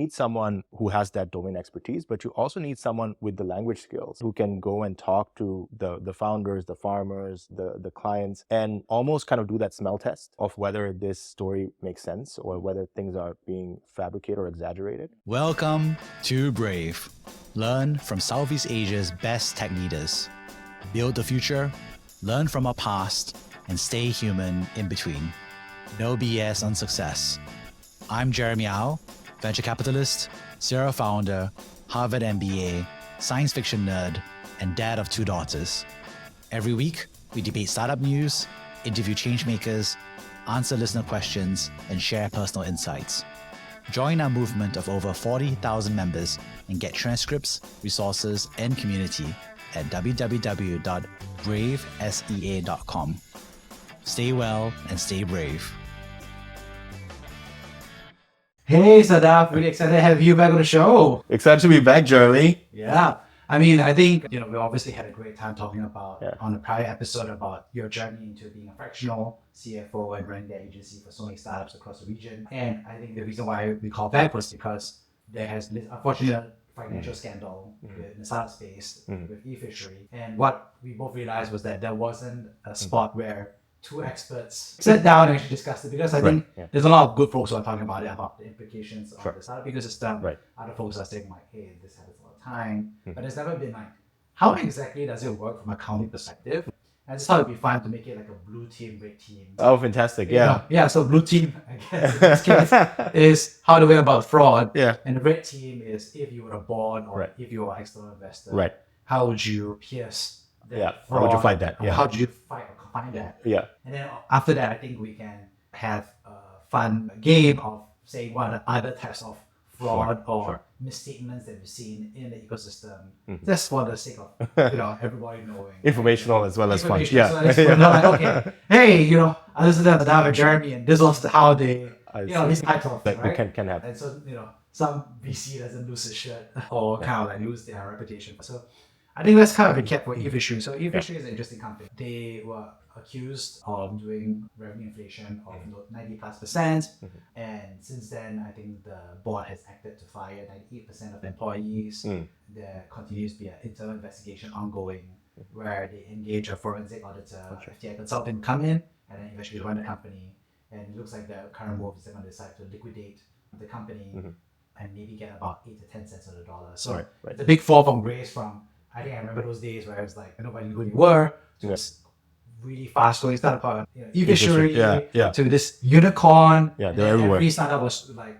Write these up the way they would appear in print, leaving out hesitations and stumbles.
need someone who has that domain expertise, but you also need someone with the language skills who can go and talk to the founders, the farmers, the clients, and almost kind of do that smell test of whether this story makes sense or whether things are being fabricated or exaggerated. Welcome to Brave. Learn from Southeast Asia's best tech leaders. Build the future, learn from our past, and stay human in between. No BS on success. I'm Jeremy Au, venture capitalist, serial founder, Harvard MBA, science fiction nerd, and dad of 2 daughters. Every week, we debate startup news, interview changemakers, answer listener questions, and share personal insights. Join our movement of over 40,000 members and get transcripts, resources, and community at www.bravesea.com. Stay well and stay brave. Hey Sadaf, really excited to have you back on the show. Excited to be back, Jeremy. Yeah. I mean, I think, we obviously had a great time talking about on the prior episode about your journey into being a fractional CFO and running the agency for so many startups across the region. And I think the reason why we call back was because there has been, unfortunately, a financial scandal in the startup space with eFishery. And what we both realized was that there wasn't a spot where 2 experts sat down and actually discussed it, because I think there's a lot of good folks who are talking about it, about the implications of the startup ecosystem. Other folks are saying like, hey, this happens all the time. But it's never been like, how exactly does it work from an accounting perspective? And I just thought it'd be fun to make it like a blue team, red team. Oh, fantastic. Yeah. Yeah, so blue team, I guess, in this case, is how to win about fraud. Yeah. And the red team is if you were a board or if you were an external investor, how would you pierce that fraud? How would you fight that? How do you find that? Yeah. And then after that, I think we can have a fun game of saying what are other types of fraud or misstatements that we've seen in the ecosystem, just for the sake of everybody knowing. Informational as well as fun. So we're not like, okay, hey, I listened to Sadaf and Jeremy, and this was how they, these types of things, right? Can happen. And so, some VC doesn't lose his shirt or kind of like lose their reputation. So I think let's kind of recap for eFishery. So eFishery is an interesting company. They were accused of doing revenue inflation of 90+%. And since then, I think the board has acted to fire 98% of employees. There continues to be an internal investigation ongoing where they engage a forensic auditor, FTI consultant come in, and then eventually run the company. And it looks like the current move is they're going to decide to liquidate the company and maybe get about 8 to 10 cents on the dollar. So the big fall from grace from, I think I remember those days where it was like nobody knew who they were. Just really fast growing startup called eFishery to this unicorn. Yeah, they're everywhere. Every startup was like,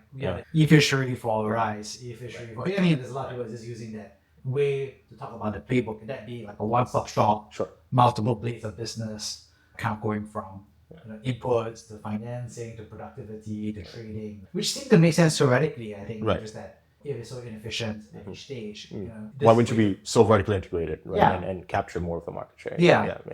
eFishery for rice, eFishery for. I mean, there's a lot of people just using that way to talk about the playbook, and that being like a one-stop shop, multiple blades of business, kind of going from inputs to financing to productivity to trading, which seemed to make sense theoretically. I think just that. If it's so inefficient at each stage, why wouldn't you be so vertically integrated, right? And capture more of the market share?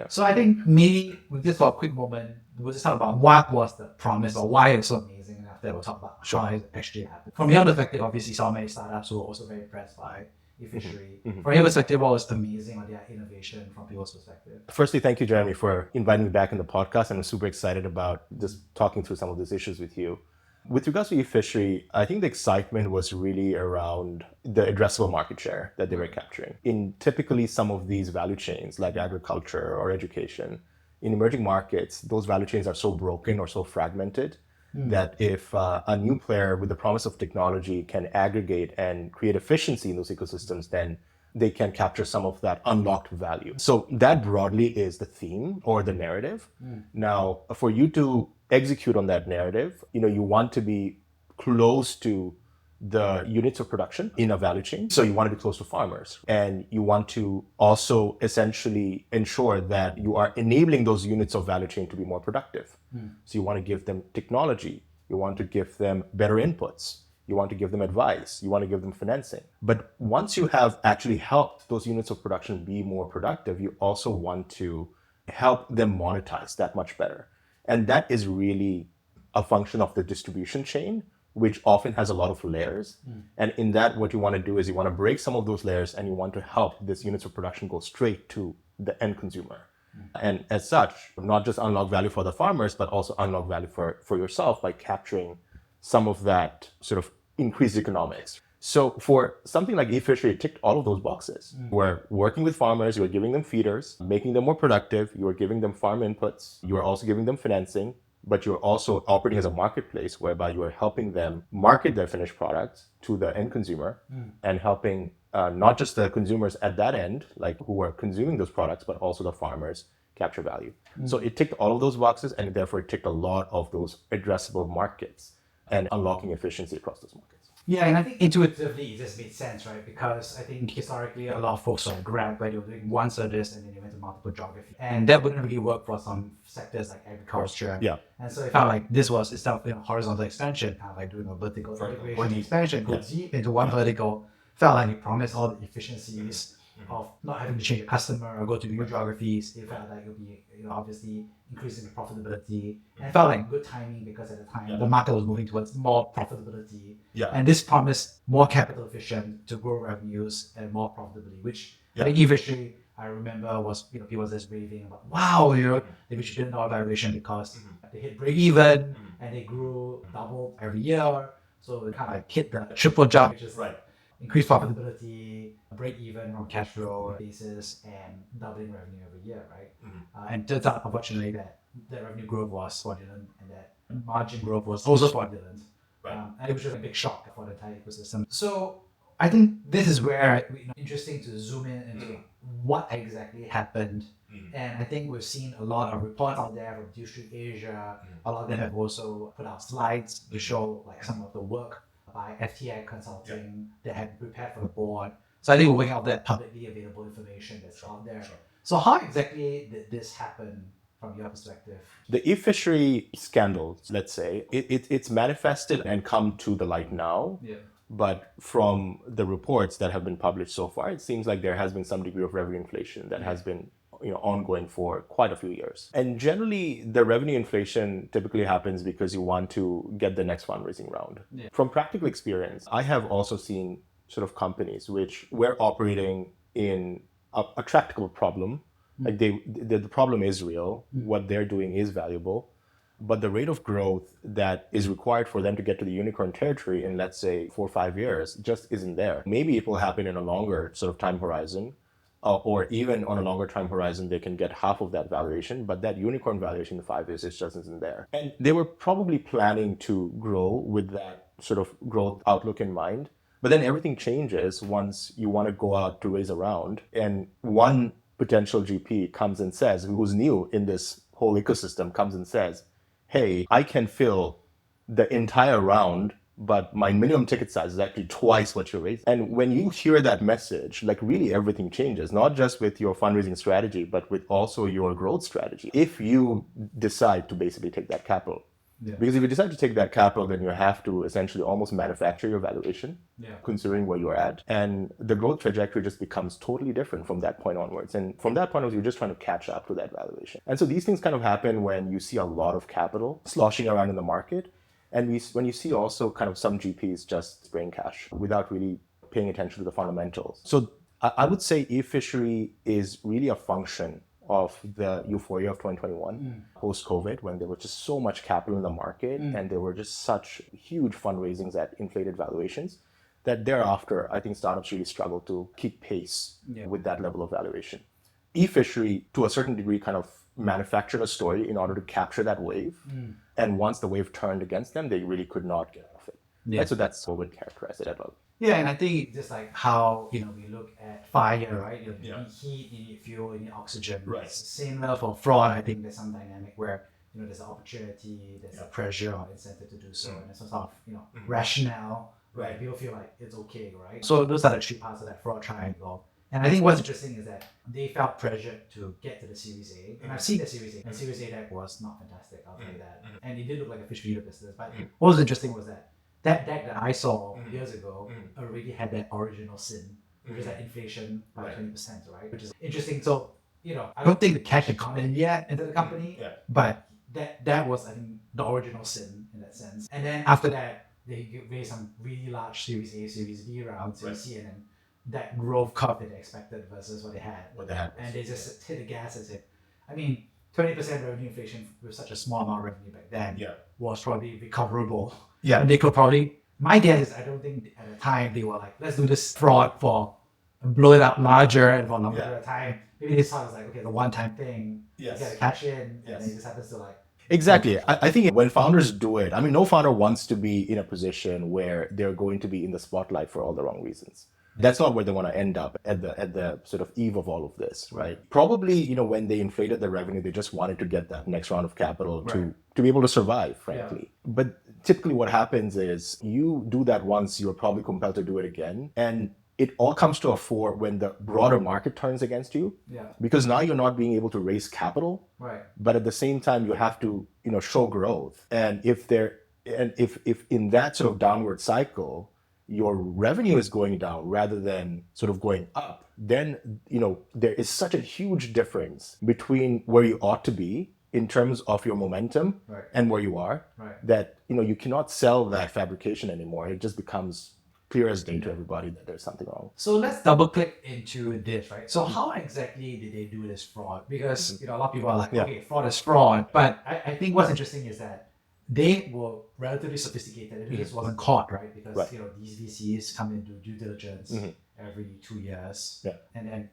So I think maybe with this for a quick moment, we'll just talk about what was the promise or why it's so amazing, and after that we'll talk about how it actually happened. From your perspective, obviously saw many startups who were also very impressed by eFishery. From your perspective, what was amazing on their innovation from people's perspective? Firstly, thank you, Jeremy, for inviting me back in the podcast. I'm super excited about just talking through some of these issues with you. With regards to eFishery, I think the excitement was really around the addressable market share that they were capturing. In typically some of these value chains, like agriculture or education, in emerging markets, those value chains are so broken or so fragmented that if a new player with the promise of technology can aggregate and create efficiency in those ecosystems, then they can capture some of that unlocked value. So that broadly is the theme or the narrative. Now, for you to execute on that narrative, you want to be close to the units of production in a value chain. So you want to be close to farmers, and you want to also essentially ensure that you are enabling those units of value chain to be more productive. So you want to give them technology, you want to give them better inputs, you want to give them advice, you want to give them financing. But once you have actually helped those units of production be more productive, you also want to help them monetize that much better. And that is really a function of the distribution chain, which often has a lot of layers. And in that, what you want to do is you want to break some of those layers, and you want to help these units of production go straight to the end consumer. And as such, not just unlock value for the farmers, but also unlock value for yourself by capturing some of that sort of increased economics. So for something like eFishery, it ticked all of those boxes. We're working with farmers, you're giving them feeders, making them more productive, you're giving them farm inputs, you're also giving them financing, but you're also operating as a marketplace whereby you are helping them market their finished products to the end consumer and helping not just the consumers at that end, like who are consuming those products, but also the farmers capture value. So it ticked all of those boxes, and therefore it ticked a lot of those addressable markets and unlocking efficiency across those markets. Yeah, and I think intuitively it just made sense, right? Because I think historically a lot of folks saw Grab where they were doing one service and then they went to multiple geographies. And that wouldn't really work for some sectors like agriculture. Yeah. And so it felt like this was itself horizontal expansion, kind of like doing a vertical integration expansion, go deep into one vertical. Felt like it promised all the efficiencies of not having to change your customer or go to new geographies. It felt like it would be obviously increasing the profitability. And it felt like good timing because at the time the market was moving towards more profitability. Yeah. And this promised more capital efficient to grow revenues and more profitably, which I think eFishery, I remember was people were just raving about, wow, they reached $1 billion valuation because they hit break even and they grew double every year. So it kind of like hit the triple jump, which is increased profitability, break even from cash flow basis, and doubling revenue every year, right? And turns out, unfortunately, that revenue growth was fraudulent and that margin growth was also fraudulent. And it was just a big shock for the entire ecosystem. So I think this is where it's interesting to zoom in into what exactly happened. And I think we've seen a lot of reports out there from Diligence Asia. A lot of them have also put out slides to show like some of the work by FTI Consulting that had prepared for the board. So I think we're working out that publicly available information that's out there. So how exactly did this happen from your perspective? The eFishery scandal, let's say, it's manifested and come to the light now. But from the reports that have been published so far, it seems like there has been some degree of revenue inflation that has been ongoing for quite a few years. And generally, the revenue inflation typically happens because you want to get the next fundraising round. From practical experience, I have also seen sort of companies which were operating in a tractable problem. Like the problem is real, what they're doing is valuable, but the rate of growth that is required for them to get to the unicorn territory in, let's say, 4 or 5 years just isn't there. Maybe it will happen in a longer sort of time horizon, or even on a longer time horizon, they can get half of that valuation, but that unicorn valuation in 5 years just isn't there. And they were probably planning to grow with that sort of growth outlook in mind, but then everything changes once you want to go out to raise a round, and one potential GP comes and says, who's new in this whole ecosystem, comes and says, hey, I can fill the entire round, but my minimum ticket size is actually twice what you're raising. And when you hear that message, like really everything changes, not just with your fundraising strategy, but with also your growth strategy. If you decide to basically take that capital, because if you decide to take that capital, then you have to essentially almost manufacture your valuation, considering where you're at. And the growth trajectory just becomes totally different from that point onwards. And from that point onwards, you're just trying to catch up to that valuation. And so these things kind of happen when you see a lot of capital sloshing around in the market. And when you see also kind of some GPs just spraying cash without really paying attention to the fundamentals. So I would say eFishery is really a function of the euphoria of 2021, post-COVID, when there was just so much capital in the market and there were just such huge fundraisings at inflated valuations that thereafter, I think startups really struggled to keep pace with that level of valuation. eFishery, to a certain degree, kind of manufactured a story in order to capture that wave. And once the wave turned against them, they really could not get off it. Right? So that's what would characterize it as well. Yeah, and I think just like how we look at fire, right? You need heat, you need fuel, you need oxygen. Right. It's the same level for fraud. I think there's some dynamic where there's an opportunity, there's a pressure or incentive to do so, and there's some sort of rationale, right? People feel like it's okay, right? So those are the three parts of that fraud triangle. And I think what's interesting is that they felt pressured to get to the Series A. And I've seen the Series A. And Series A deck was not fantastic, I'll tell you that. And it did look like a fish feeder business. But what was interesting was that deck that I saw years ago already had that original sin, which is that inflation by 20%, right? Which is interesting. So, I don't think the cash had come in yet into the company, but that was, I think, the original sin in that sense. And then after that, they raised some really large Series A, Series B rounds, Series C, and then that growth curve that they expected versus what they had. And they just hit the gas as if, 20% revenue inflation with such a small amount of revenue back then was probably recoverable. And they could probably My guess is I don't think at the time they were like, let's do this fraud blow it up larger and for a longer period of time. Maybe they thought it was like, okay, the one-time thing, you get the cash in, and then it just happens to like. Exactly. I think when founders do it, I mean, no founder wants to be in a position where they're going to be in the spotlight for all the wrong reasons. That's not where they want to end up at the sort of eve of all of this, right? Probably, when they inflated the revenue, they just wanted to get that next round of capital to be able to survive, frankly. Yeah. But typically what happens is you do that once, you're probably compelled to do it again. And it all comes to a fore when the broader market turns against you. Yeah. Because now you're not being able to raise capital. Right. But at the same time, you have to, show growth. And if in that sort of downward cycle, your revenue is going down rather than sort of going up, then, there is such a huge difference between where you ought to be in terms of your momentum and where you are, that, you cannot sell that fabrication anymore. It just becomes clear as day to everybody that there's something wrong. So let's double click into this, right? So how exactly did they do this fraud? Because, a lot of people are like, okay, fraud is fraud. But I think what's interesting is that they were relatively sophisticated. It just wasn't caught, right? Because these VCs come into due diligence every 2 years, and then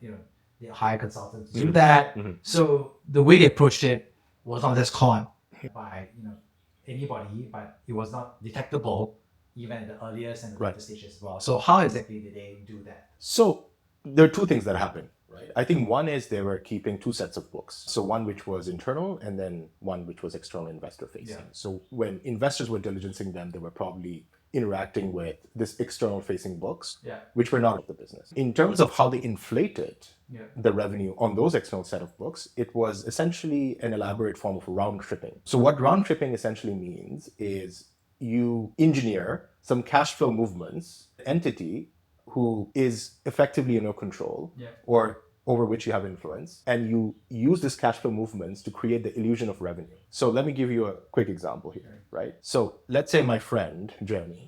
they hire consultants to do that. So the way they approached it was not just caught by anybody, but it was not detectable even at the earliest and the later stages as well. So how exactly did they do that? So there are two things that happened. Right. I think one is they were keeping two sets of books. So one which was internal and then one which was external investor facing. Yeah. So when investors were diligencing them, they were probably interacting with this external facing books, which were not of the business. In terms of how they inflated the revenue on those external set of books, it was essentially an elaborate form of round tripping. So what round tripping essentially means is you engineer some cash flow movements, entity who is effectively in your control or over which you have influence, and you use this cash flow movements to create the illusion of revenue. So let me give you a quick example here, right? So let's say my friend, Jeremy,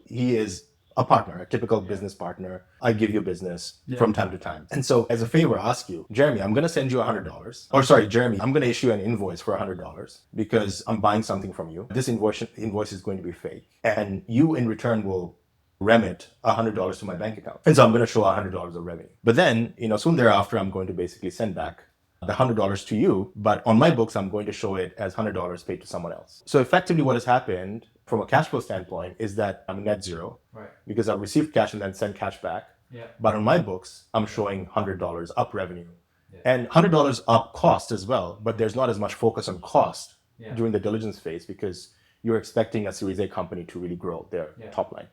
he is a partner, a typical business partner. I give you business from time to time. And so as a favor, I ask you, Jeremy, I'm going to send you $100. Or sorry, Jeremy, I'm going to issue an invoice for $100 because I'm buying something from you. This invoice is going to be fake. And you in return will remit $100 to my bank account. And so I'm going to show $100 of revenue. But then, soon thereafter, I'm going to basically send back the $100 to you, but on my books, I'm going to show it as $100 paid to someone else. So effectively what has happened from a cash flow standpoint is that I'm net zero because I've received cash and then sent cash back. But on my books, I'm showing $100 up revenue and $100 up cost as well. But there's not as much focus on cost during the diligence phase because you're expecting a Series A company to really grow their top line.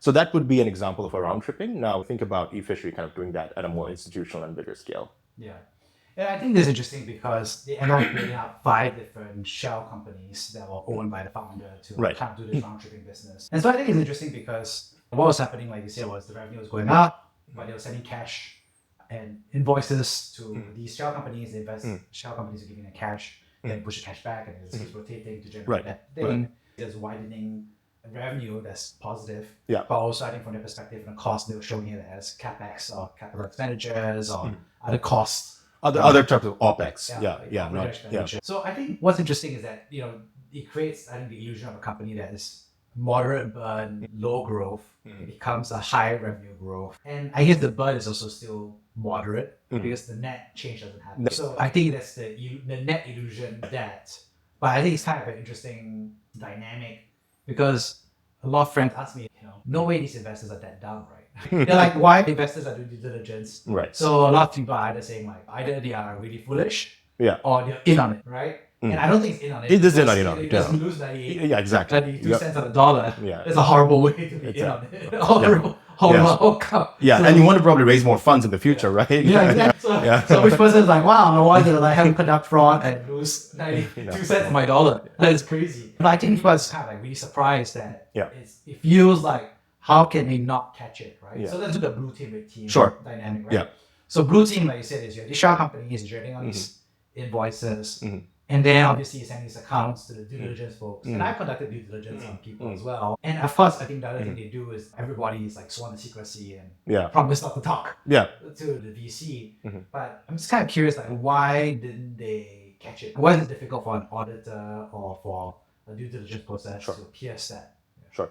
So that would be an example of a round tripping. Now think about eFishery kind of doing that at a more institutional and bigger scale. Yeah. And I think this is interesting because they ended up building up 5 different shell companies that were owned by the founder to kind of do this round tripping business. And so I think it's interesting because what was happening, like you said, was the revenue was going up, but they were sending cash and invoices to these shell companies. Shell companies are giving them cash, then push the cash back, and it's just rotating to generate that thing. There's widening revenue that's positive, but also I think from their perspective and the cost, they were showing it as capex or capital expenditures or other costs. Other types of OPEX. So I think what's interesting is that, it creates, I think, the illusion of a company that is moderate burn, low growth. It becomes a high revenue growth. And I guess the burn is also still moderate because the net change doesn't happen. So I think that's the net illusion that, but I think it's kind of an interesting dynamic because a lot of friends ask me, no way these investors are that dumb, right? They're like, why investors are doing due diligence? Right. So a lot of people are either saying like, either they are really foolish or they're in on it, right? And I don't think it's in on it. It is in on it. It doesn't lose 92 cents on the dollar. It's a horrible way to be in on it. Horrible outcome. Yeah, so, and you want to probably raise more funds in the future, right? Yeah, exactly. So which person's like, wow, no wonder I haven't conduct fraud and lose 92 cents on my dollar. That is crazy. But I think was kind of like really surprised that it feels like, how can they not catch it, right? So let's do the blue team, red team dynamic, right? So blue team, like you said, is you have these shell companies generating all these invoices. And then obviously you send these accounts to the due diligence folks. And I conducted due diligence on people as well. And of course, I think the other thing they do is everybody is like sworn to secrecy and promise not to talk to the VC. But I'm just kind of curious, like, why didn't they catch it? Why is it difficult for an auditor or for a due diligence process to pierce that? Sure.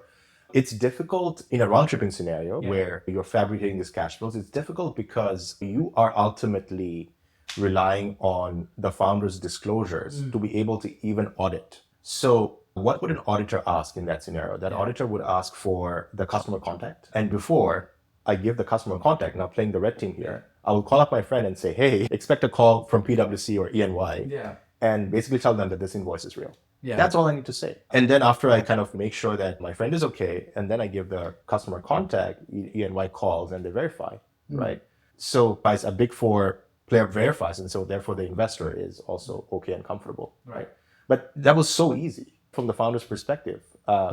It's difficult in a round tripping scenario where you're fabricating these cash flows. It's difficult because you are ultimately relying on the founder's disclosures to be able to even audit. So what would an auditor ask in that scenario? That auditor would ask for the customer contact. And before I give the customer contact, now playing the red team here, I will call up my friend and say, hey, expect a call from PwC or EY. And basically tell them that this invoice is real. That's all I need to say. And then after I kind of make sure that my friend is okay, and then I give the customer contact, EY calls and they verify, right? So as a big four player verifies, and so therefore the investor is also okay and comfortable, right? But that was so easy from the founder's perspective,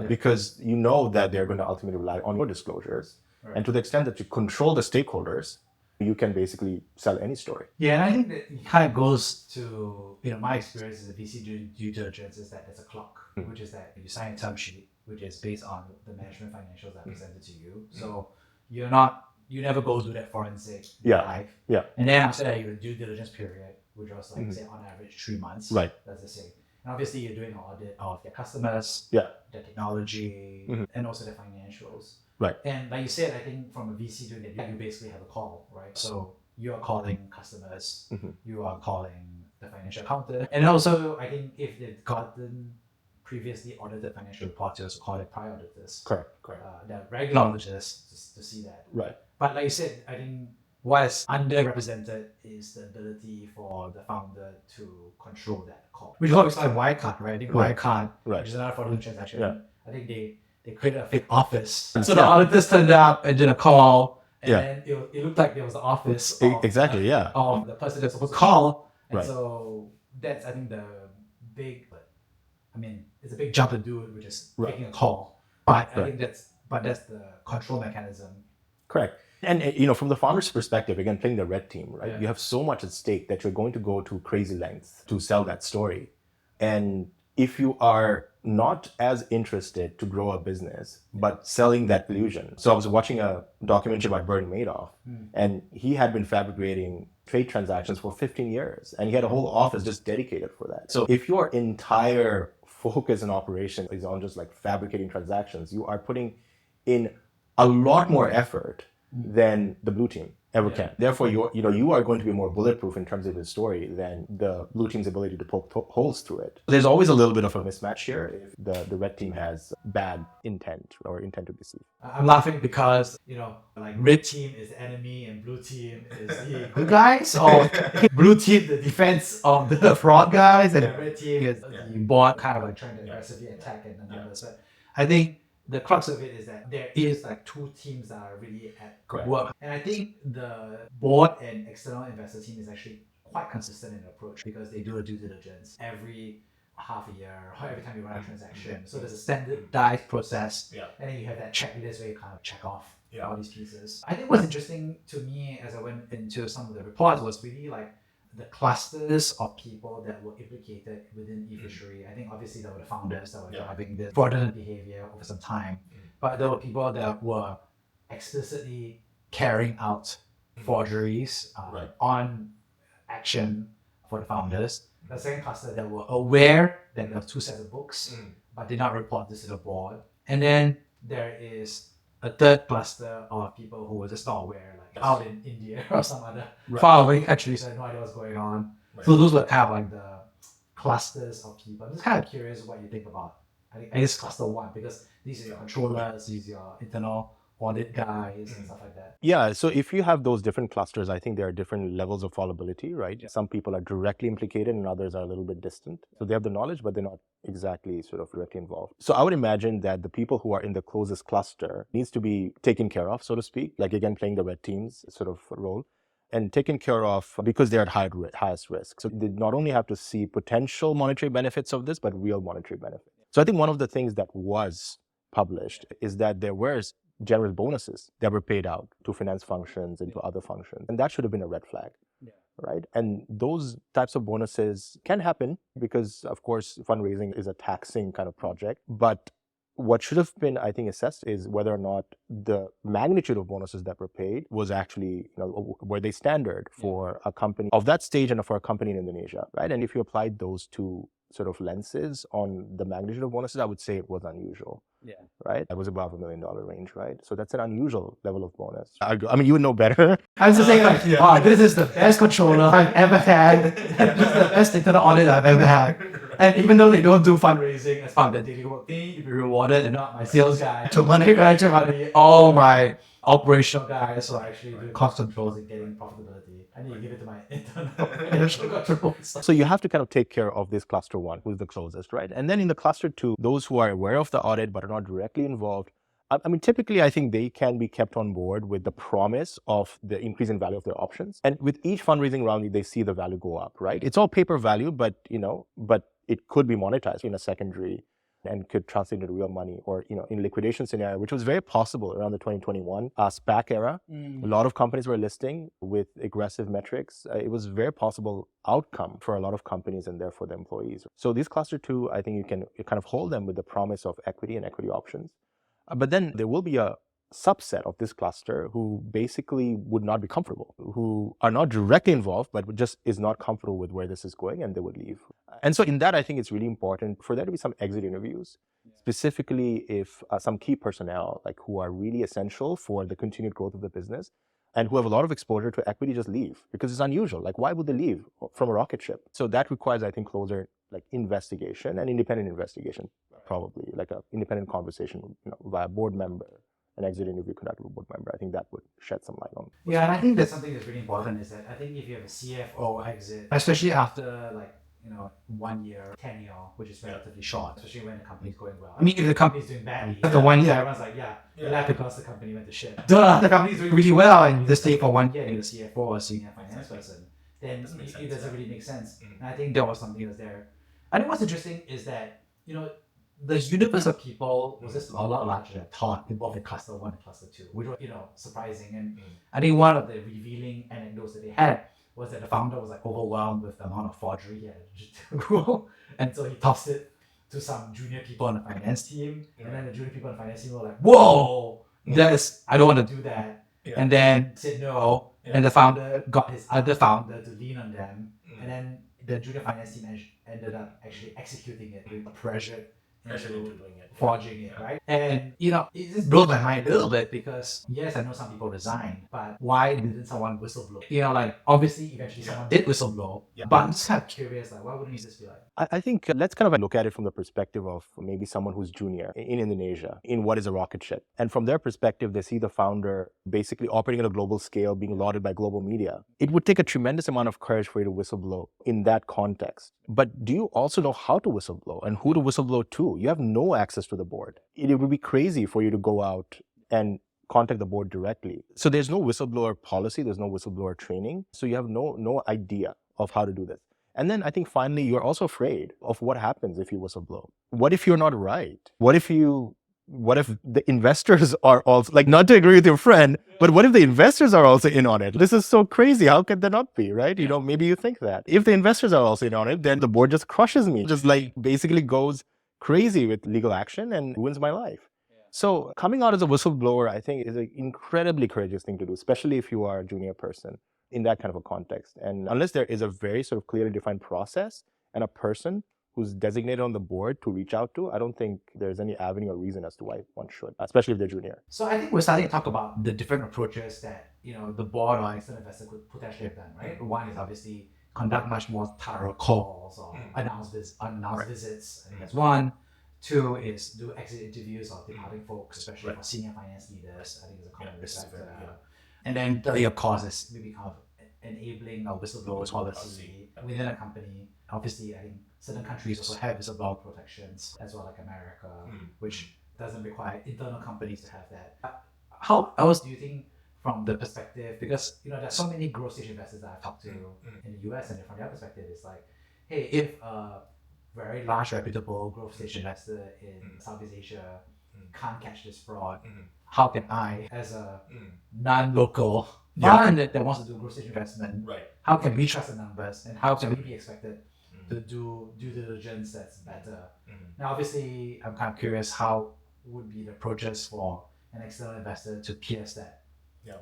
because you know that they're going to ultimately rely on your disclosures. And to the extent that you control the stakeholders, you can basically sell any story. Yeah, and I think that it kind of goes to, my experience as a VC due diligence is that there's a clock, which is that you sign a term sheet, which is based on the management financials that are presented to you. So you never go through that forensic live. And then after that, you do due diligence period, which was like, say, on average 3 months. Right. That's the same. And obviously, you're doing an audit of their customers, their technology, and also their financials. Right. And like you said, I think from a VC doing that, you basically have a call, right? So you are calling customers, you are calling the financial accountant. And also, I think if they've gotten previously audited financial reports, you also call it prior auditors. Correct. They're regular auditors to see that. Right. But like you said, I think what is underrepresented is the ability for the founder to control that call. Which is what we saw in Wirecard, right? I think Wirecard, which is another fraudulent transaction, I think they created a fake office. So the auditors turned up and did a call, and then it looked like there was the office of, of the person that's supposed to call. And so that's, I think, the big, it's a big jump to do, which is making a call. But I think that's the control mechanism. Correct. And from the founder's perspective, again, playing the red team, right? You have so much at stake that you're going to go to crazy lengths to sell that story. And if you are not as interested to grow a business, but selling that illusion. So I was watching a documentary about Bernie Madoff, and he had been fabricating trade transactions for 15 years, and he had a whole office just dedicated for that. So if your entire focus and operation is on just like fabricating transactions, you are putting in a lot more effort than the blue team ever can. Therefore, you are going to be more bulletproof in terms of the story than the blue team's ability to poke holes through it. There's always a little bit of a mismatch here if the red team has bad intent or intent to deceive. I'm laughing because, like red team is the enemy and blue team is the good guys, or blue team the defense of the fraud guys, and the red team is the board kind of like trying to aggressively attack the numbers. But I think the crux of it is that there is like two teams that are really at work. And I think the board and external investor team is actually quite consistent in approach, because they do a due diligence every half a year or every time you run a transaction. So there's a standardized process, and then you have that checklist where you kind of check off all these pieces. I think what's interesting to me as I went into some of the reports was really like the clusters of people that were implicated within eFishery. I think obviously there were the founders that were driving this fraudulent behavior over some time, but there were people that were explicitly carrying out forgeries on action for the founders. The second cluster that were aware that there were two sets of books, but did not report this to the board. And then there is a third cluster of people who were just not aware, like out in India or some other following actually, so I had no idea what's going on. So those were kind of like the clusters of people. I'm just kind of curious what you think about, I guess, cluster one, because these are your controllers, these are your internal audit guys and stuff like that. Yeah, so if you have those different clusters, I think there are different levels of fallibility, right? Some people are directly implicated and others are a little bit distant. So they have the knowledge, but they're not exactly sort of directly involved. So I would imagine that the people who are in the closest cluster needs to be taken care of, so to speak, like again, playing the red team's sort of role, and taken care of because they're at highest risk. So they not only have to see potential monetary benefits of this, but real monetary benefits. So I think one of the things that was published is that there were generous bonuses that were paid out to finance functions and to other functions. And that should have been a red flag, right? And those types of bonuses can happen because, of course, fundraising is a taxing kind of project. But what should have been, I think, assessed is whether or not the magnitude of bonuses that were paid was actually, were they standard for a company of that stage and for a company in Indonesia, right? And if you applied those to sort of lenses on the magnitude of bonuses, I would say it was unusual. Yeah. Right? That was above $1 million range, right? So that's an unusual level of bonus. I mean, you would know better. I was just saying, like, wow, this is the best controller I've ever had. This is the best internal audit I've ever had. And even though they don't do fundraising as part of their daily work, they be rewarded and not my sales guy. To money, all my operational guys who are actually doing cost controls and getting profitability. I need to give it to my internal financial controls. So you have to kind of take care of this cluster one, who's the closest, right? And then in the cluster two, those who are aware of the audit but are not directly involved, I mean, typically, I think they can be kept on board with the promise of the increase in value of their options. And with each fundraising round, they see the value go up, right? It's all paper value, but it could be monetized in a secondary and could translate into real money, or in liquidation scenario, which was very possible around the 2021 SPAC era. A lot of companies were listing with aggressive metrics. It was a very possible outcome for a lot of companies and therefore the employees. So these cluster two, I think you kind of hold them with the promise of equity and equity options. But then there will be a subset of this cluster who basically would not be comfortable, who are not directly involved, but just is not comfortable with where this is going, and they would leave. And so in that, I think it's really important for there to be some exit interviews, specifically if some key personnel, like who are really essential for the continued growth of the business and who have a lot of exposure to equity, just leave, because it's unusual. Like, why would they leave from a rocket ship? So that requires, I think, closer like investigation and independent investigation, probably like an independent conversation via board member, an exit interview conducted with a board member. I think that would shed some light on. Yeah, and I think that's something that's really important is that I think if you have a CFO exit, especially after 1 year tenure, which is relatively short, especially when the company's going well. I mean, if the company's doing badly, after 1 year, everyone's like, you left because the company went to shit. Duh, the company's doing really well and you just stay for 1 year and you're the CFO or senior finance person, then it doesn't really make sense. And I think that was something that's there. I think what's interesting is that, the universe of people was just a lot larger than I thought involved in cluster 1 and cluster 2, which was, surprising. And I think one of the revealing anecdotes that they had was that the founder was overwhelmed with the amount of forgery he had to do. And so he tossed it to some junior people on the finance team. And then the junior people on the finance team were like, whoa, I don't want to do that. And then said no. And the founder got his other founder to lean on them. And then the junior finance team ended up actually executing it with pressure into forging it, right? And it just blows my mind a little bit because yes, I know some people resigned, but why didn't someone whistleblow? Obviously eventually someone did whistleblow, but I'm just kind of curious, why wouldn't you just be like? I think let's kind of look at it from the perspective of maybe someone who's junior in Indonesia in what is a rocket ship. And from their perspective, they see the founder basically operating at a global scale, being lauded by global media. It would take a tremendous amount of courage for you to whistleblow in that context. But do you also know how to whistleblow and who to whistleblow to? You have no access to the board. It would be crazy for you to go out and contact the board directly. So there's no whistleblower policy, there's no whistleblower training. So you have no idea of how to do this. And then I think finally, you're also afraid of what happens if you whistleblow. What if you're not right? What if the investors are also, not to agree with your friend, but what if the investors are also in on it? This is so crazy. How could that not be, right? Maybe you think that. If the investors are also in on it, then the board just crushes me, just basically goes crazy with legal action and ruins my life. So coming out as a whistleblower, I think, is an incredibly courageous thing to do, especially if you are a junior person in that kind of a context. And unless there is a very sort of clearly defined process and a person who's designated on the board to reach out to, I don't think there's any avenue or reason as to why one should, especially if they're junior. So I think we're starting to talk about the different approaches that the board or external investor could potentially have done, right? One is obviously conduct much more thorough calls or unannounced visits. I think that's one. Two is do exit interviews of departing folks, especially for senior finance leaders. I think is a common risk factor. And then thirdly, of course, is maybe kind of enabling a whistleblower policy within a company. Obviously, I think certain countries also have whistleblower protections as well, like America, which doesn't require internal companies to have that. How else do you think, from the perspective, because there's so many growth stage investors that I've talked to in the US, and from their perspective, it's like, hey, if a very large reputable growth stage investor in Southeast Asia can't catch this fraud, how can I, as a non-local fund that wants to do growth stage investment, how can we trust the numbers and how can we be expected to do due diligence that's better? Now, obviously, I'm kind of curious how would be the approaches for an external investor to pierce that.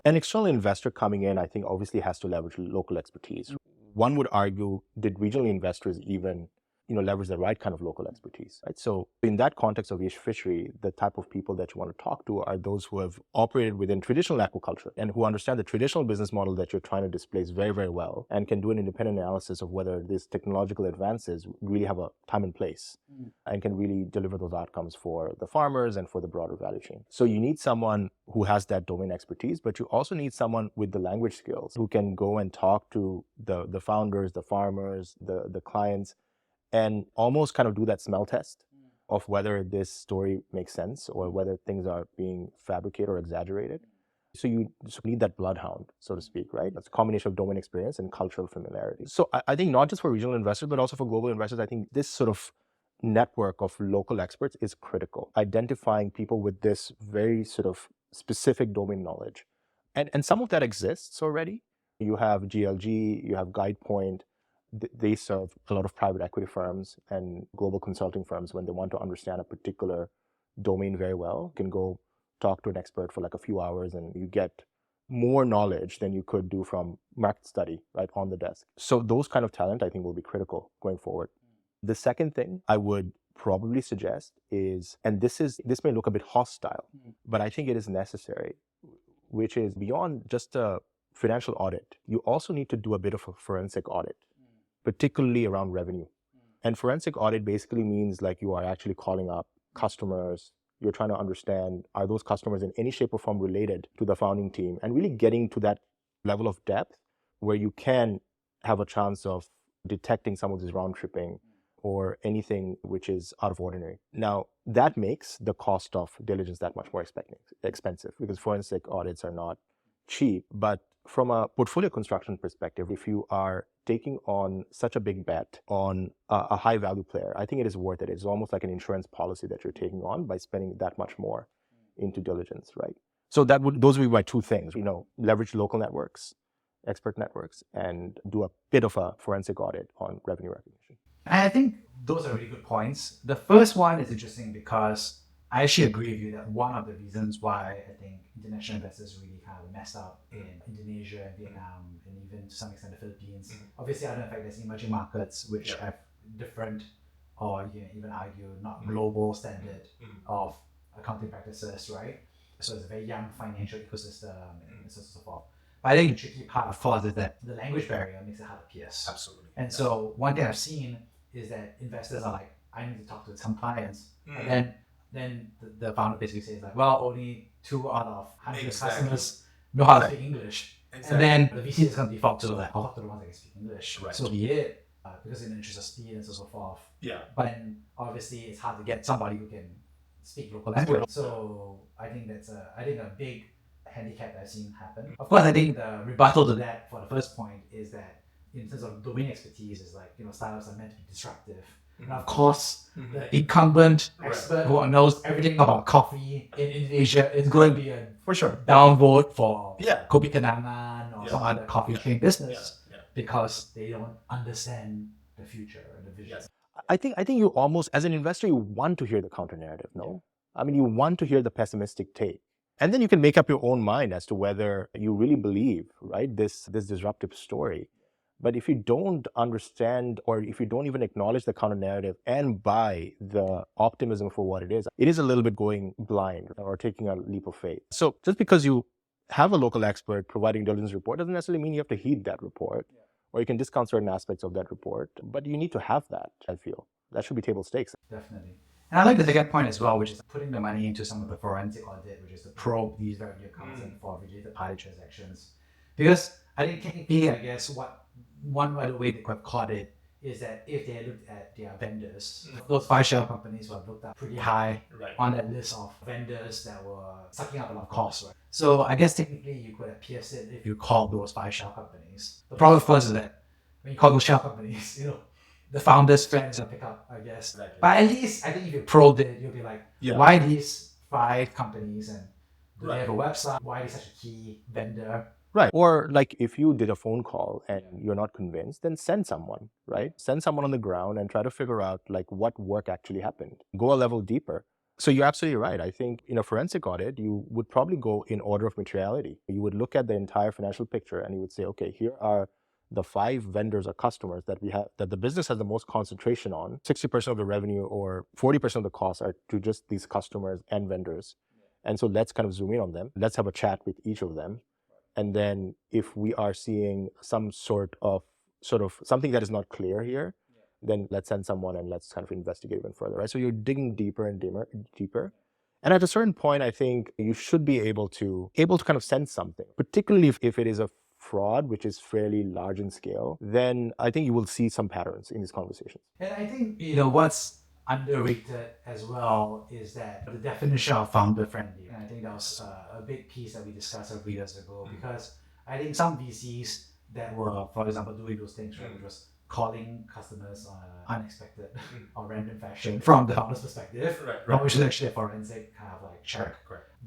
An external investor coming in, I think, obviously has to leverage local expertise. One would argue, did regional investors even leverage the right kind of local expertise, right? So in that context of eFishery, the type of people that you want to talk to are those who have operated within traditional aquaculture and who understand the traditional business model that you're trying to displace very, very well, and can do an independent analysis of whether these technological advances really have a time and place and can really deliver those outcomes for the farmers and for the broader value chain. So you need someone who has that domain expertise, but you also need someone with the language skills who can go and talk to the founders, the farmers, the clients, and almost kind of do that smell test of whether this story makes sense or whether things are being fabricated or exaggerated. So you need that bloodhound, so to speak, right? It's a combination of domain experience and cultural familiarity. So I think not just for regional investors, but also for global investors, I think this sort of network of local experts is critical. Identifying people with this very sort of specific domain knowledge. And some of that exists already. You have GLG, you have GuidePoint. They serve a lot of private equity firms and global consulting firms when they want to understand a particular domain very well. You can go talk to an expert for like a few hours and you get more knowledge than you could do from market study, right, on the desk. So those kind of talent, I think, will be critical going forward. The second thing I would probably suggest is, and this may look a bit hostile, but I think it is necessary, which is beyond just a financial audit, you also need to do a bit of a forensic audit, particularly around revenue. And forensic audit basically means like you are actually calling up customers. You're trying to understand, are those customers in any shape or form related to the founding team, and really getting to that level of depth where you can have a chance of detecting some of this round tripping or anything which is out of ordinary. Now, that makes the cost of diligence that much more expensive because forensic audits are not cheap. But from a portfolio construction perspective, if you are taking on such a big bet on a high value player, I think it is worth it. It's almost like an insurance policy that you're taking on by spending that much more into diligence, right? So those would be my two things, leverage local networks, expert networks, and do a bit of a forensic audit on revenue recognition. I think those are really good points. The first one is interesting because I actually agree with you that one of the reasons why I think international investors really kind of messed up in Indonesia and Vietnam and even to some extent the Philippines. Obviously, I don't think there's emerging markets which have different, or you can even argue not global standard of accounting practices, right? So it's a very young financial ecosystem and so on and so forth. But I think the tricky part, of course, is that the language barrier makes it hard to pierce. Absolutely. And so one thing I've seen is that investors are like, I need to talk to some clients. And then the founder basically says like, well, only 2 out of 100 customers know how to speak English. And then the VC is going to default to like, I'll talk to the ones that can speak English. Right. So be it, because in the interest of speed and so forth. Yeah. But then obviously it's hard to get somebody who can speak local language. So I think that's a big handicap that I've seen happen. Of course, I think the rebuttal to that for the first point is that in terms of domain expertise is like, startups are meant to be disruptive. And of course, the incumbent expert who knows everything about coffee in Indonesia is going to be a for sure downvote for Kopi Kenangan or some other coffee chain business because they don't understand the future and the vision. I think you almost, as an investor, you want to hear the counter narrative, no? I mean, you want to hear the pessimistic take. And then you can make up your own mind as to whether you really believe, right, this disruptive story. But if you don't understand, or if you don't even acknowledge the counter narrative and buy the optimism for what it is a little bit going blind or taking a leap of faith. So just because you have a local expert providing diligence report doesn't necessarily mean you have to heed that report, or you can discount certain aspects of that report. But you need to have that, I feel. That should be table stakes. Definitely. And I like the second point as well, which is putting the money into some of the forensic audit, which is to probe these revenue accounts and for related party transactions. Because I think technically, I guess one other way they could have caught it is that if they looked at their vendors, those 5 shell companies were looked up pretty high on that list of vendors that were sucking up a lot of costs, right? So I guess technically you could have pierced it if you called those 5 shell companies. The problem, of course, is that when you call those shell companies, the founders' friends will pick up, I guess. Exactly. But at least I think if you probed it, you'll be like, why these 5 companies, and do they have a website? Why are they such a key vendor? Right. Or like if you did a phone call and you're not convinced, then send someone, right? Send someone on the ground and try to figure out like what work actually happened. Go a level deeper. So you're absolutely right. I think in a forensic audit, you would probably go in order of materiality. You would look at the entire financial picture and you would say, okay, here are the 5 vendors or customers that we have, that the business has the most concentration on, 60% of the revenue or 40% of the costs are to just these customers and vendors. And so let's kind of zoom in on them. Let's have a chat with each of them. And then if we are seeing some sort of something that is not clear here, then let's send someone and let's kind of investigate even further, right? So you're digging deeper and deeper. And at a certain point, I think you should be able to kind of sense something, particularly if it is a fraud, which is fairly large in scale, then I think you will see some patterns in these conversations. And I think, what's underrated as well is that the definition of founder friendly. And I think that was a big piece that we discussed a few years ago, because I think some VCs that were, for example, doing those things, right, which was calling customers on an unexpected or random fashion from the founder's perspective, which is actually a forensic kind of like check.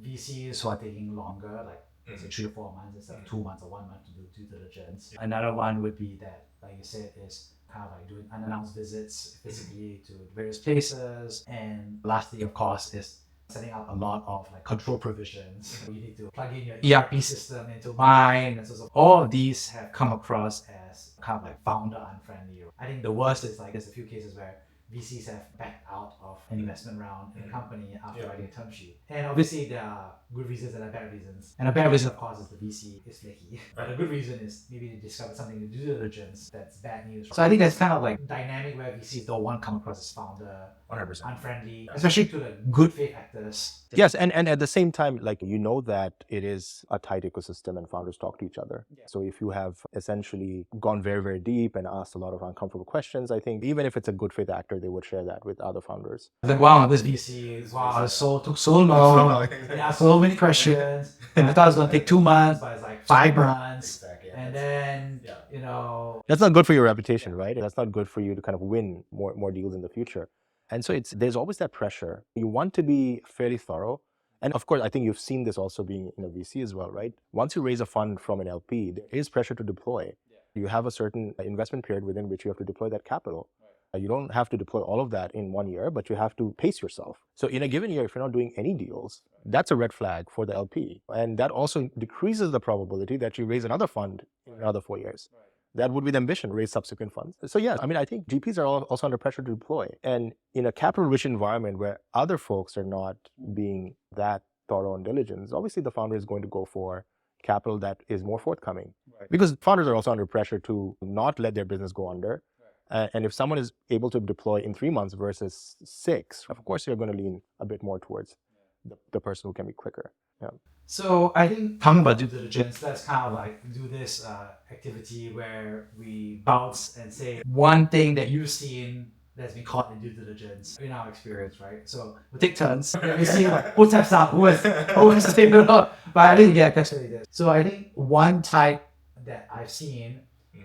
VCs who are taking longer, like let's say 3 to 4 months instead of 2 months or 1 month to do due diligence. Another one would be that, like you said, is kind of like doing unannounced visits physically to various places. And lastly, of course, is setting up a lot of like control provisions. You need to plug in your ERP system into mine. And so all of these have come across as kind of like founder unfriendly. I think the worst is like there's a few cases where VCs have backed out of an investment round in a company after writing a term sheet. And obviously there are good reasons and there are bad reasons. And a bad reason, of course, is the VC is flaky. But a good reason is maybe they discovered something in due diligence that's bad news. So I think that's kind of like dynamic where VCs don't want to come across as founder 100%. unfriendly, especially to the good faith actors. Yes, and at the same time, like that it is a tight ecosystem and founders talk to each other. So if you have essentially gone very, very deep and asked a lot of uncomfortable questions, I think even if it's a good faith actor, they would share that with other founders. Like, wow, this VC, took so long. They asked so many questions. And I thought it was going to take 2 months, but it's like 5 months. Exactly. And then, That's not good for your reputation, right? That's not good for you to kind of win more deals in the future. And so there's always that pressure. You want to be fairly thorough. And of course, I think you've seen this also being in a VC as well, right? Once you raise a fund from an LP, there is pressure to deploy. You have a certain investment period within which you have to deploy that capital. You don't have to deploy all of that in 1 year, but you have to pace yourself. So in a given year, if you're not doing any deals, that's a red flag for the LP. And that also decreases the probability that you raise another fund in another 4 years. That would be the ambition, raise subsequent funds. So yeah, I mean, I think GPs are also under pressure to deploy. And in a capital-rich environment where other folks are not being that thorough on diligence, obviously the founder is going to go for capital that is more forthcoming. Right. Because founders are also under pressure to not let their business go under. And if someone is able to deploy in 3 months versus 6, of course, you're going to lean a bit more towards the person who can be quicker. Yeah. So I think talking about due diligence, let's kind of like do this activity where we bounce and say one thing that you've seen that's been caught in due diligence in our experience, right? So we'll take turns. We see like who taps out, who has the statement or not. But I think actually this. So I think one type that I've seen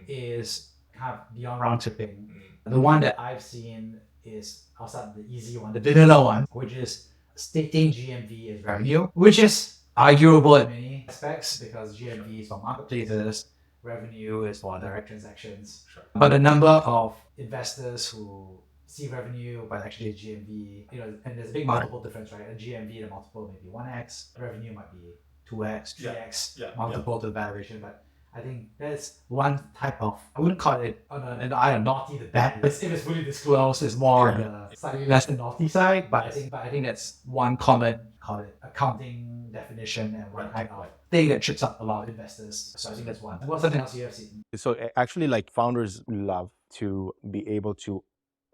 is kind of beyond round tripping. The one that I've seen is, I'll start the easy one, the vanilla one, which is stating GMV as revenue, which is arguable in many aspects because GMV is for marketplaces, revenue is for direct transactions. Sure. But a number of investors who see revenue but actually GMV, and there's a big multiple difference, right? A GMV, the multiple may be 1x, revenue might be 2x, 3x, multiple to the valuation, but I think that's one type of, I wouldn't call it naughty to bad. If it's fully disclosed, it's more on the slightly less than naughty side. But I think that's one common, call it accounting definition and one kind of thing that trips up a lot of investors. So I think that's one. What's something else you have seen? So actually, like founders love to be able to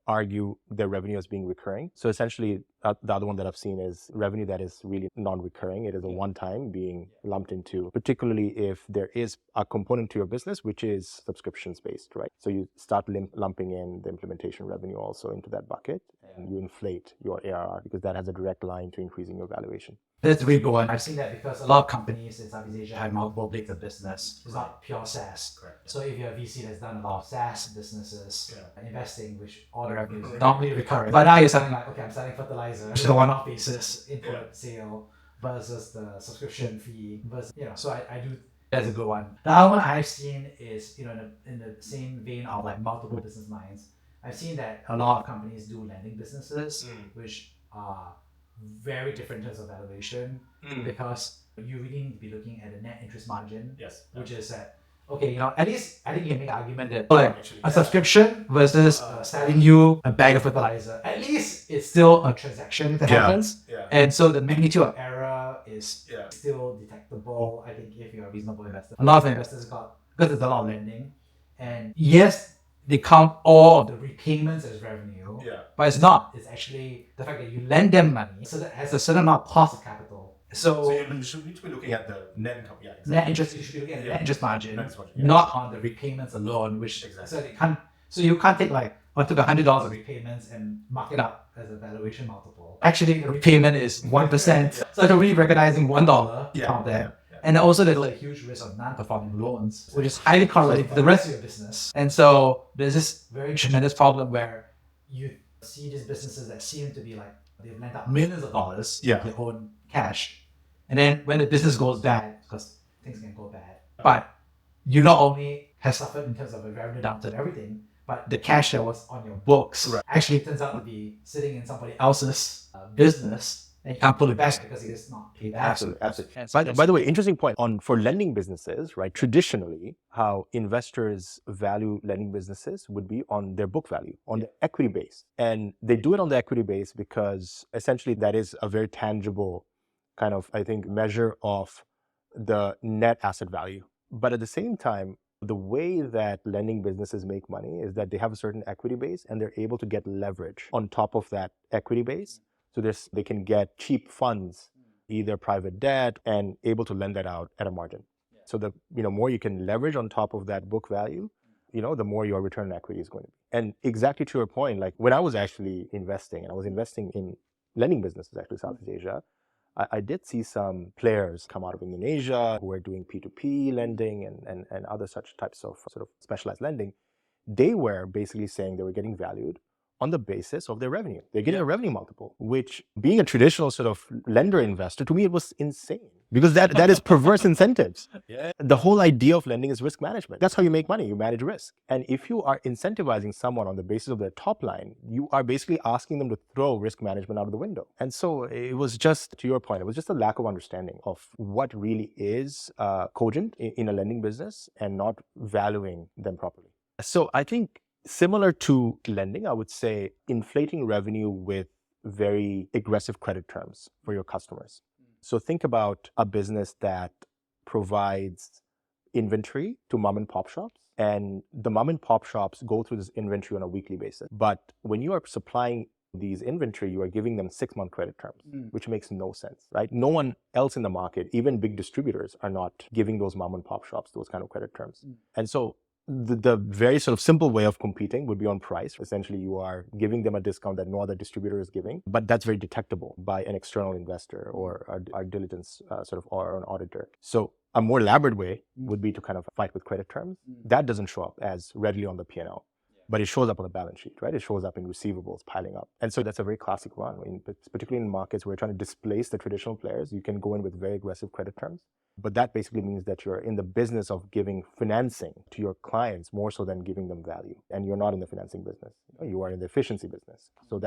argue their revenue as being recurring. So essentially, the other one that I've seen is revenue that is really non-recurring. It is a one-time being lumped into, particularly if there is a component to your business which is subscriptions-based, right? So you start lumping in the implementation revenue also into that bucket, and you inflate your ARR because that has a direct line to increasing your valuation. That's a really good one. I've seen that because a lot of companies in Southeast Asia have multiple blades of business. It's not pure SaaS. Correct. So if you're a VC that's done a lot of SaaS businesses, investing, which all the revenue is normally recurring. But now you're selling like, okay, I'm selling fertilizer, which is a one-off basis, input sale versus the subscription fee versus, so I do. That's a good one. The other one I've seen is, in the same vein of like multiple business lines. I've seen that a lot of companies do lending businesses, which are very different in terms of valuation because you really need to be looking at the net interest margin, which is that okay, at least I think you can make an argument that like a subscription versus selling you a bag of fertilizer, at least it's still a transaction that happens. And so the magnitude of error is still detectable, I think, if you're a reasonable investor. A lot of investors because there's a lot of lending. And yes, they count all of the repayments as revenue, but it's not. It's actually the fact that you lend them money, so that has a certain amount of cost of capital. So you should need to be looking at the net income. Yeah, exactly. net interest, you should be looking at the net interest margin, not on the repayments alone, which so you can't take like, I took $100 of repayments and mark it up as a valuation multiple. Actually, the repayment is 1%. So you're really recognizing $1 out there. And also there's like a huge risk of non-performing loans, which is highly correlated to the rest of your business. And so there's this very tremendous problem where you see these businesses that seem to be like, they've lent out millions of dollars of their own cash. And then when the business goes bad, because things can go bad, but you not only have suffered in terms of a revenue downturn and everything, but the cash that was on your books actually turns out to be sitting in somebody else's business, and you can't pull it back because it is not paid back. Absolutely. By the way, interesting point for lending businesses, right? Traditionally, how investors value lending businesses would be on their book value, on the equity base. And they do it on the equity base because essentially that is a very tangible kind of, I think, measure of the net asset value. But at the same time, the way that lending businesses make money is that they have a certain equity base and they're able to get leverage on top of that equity base. So they can get cheap funds, either private debt, and able to lend that out at a margin. So the more you can leverage on top of that book value, the more your return on equity is going to be. And exactly to your point, like when I was actually investing, and I was investing in lending businesses, actually Southeast Asia, I did see some players come out of Indonesia who were doing P2P lending and other such types of sort of specialized lending. They were basically saying they were getting valued on the basis of their revenue. They're getting a revenue multiple, which being a traditional sort of lender investor, to me, it was insane because that is perverse incentives. The whole idea of lending is risk management. That's how you make money. You manage risk. And if you are incentivizing someone on the basis of their top line, you are basically asking them to throw risk management out of the window. And so it was just, to your point, it was just a lack of understanding of what really is cogent in a lending business and not valuing them properly. So I think similar to lending, I would say inflating revenue with very aggressive credit terms for your customers. So think about a business that provides inventory to mom and pop shops, and the mom and pop shops go through this inventory on a weekly basis. But when you are supplying these inventory, you are giving them 6-month credit terms, which makes no sense, right? No one else in the market, even big distributors, are not giving those mom and pop shops those kind of credit terms. And so the very sort of simple way of competing would be on price. Essentially, you are giving them a discount that no other distributor is giving, but that's very detectable by an external investor or our diligence or an auditor. So a more elaborate way would be to kind of fight with credit terms. That doesn't show up as readily on the P&L, but it shows up on the balance sheet, right? It shows up in receivables piling up. And so that's a very classic one. Particularly in markets where you're trying to displace the traditional players, you can go in with very aggressive credit terms. But that basically means that you're in the business of giving financing to your clients more so than giving them value. And you're not in the financing business. You are in the efficiency business. So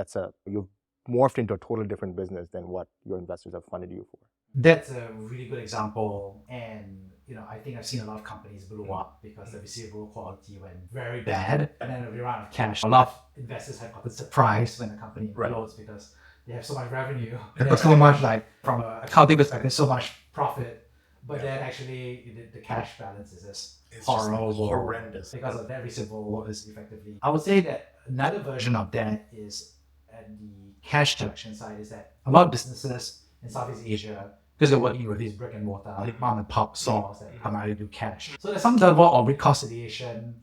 you've morphed into a totally different business than what your investors have funded you for. That's a really good example. And I think I've seen a lot of companies blow up because the receivable quality went very bad. And then we run out of cash. A lot of investors have gotten surprised when a company blows because they have so much revenue. And there's so much, like, from an accounting perspective, so much profit. But then actually the cash balance is just horrendous because of that receivable is effectively. I would say that another version of that is at the cash collection side is that a lot of businesses in Southeast Asia, because they're working with these brick and mortar mom and pop stores that primarily do cash. So there's some level of reconciliation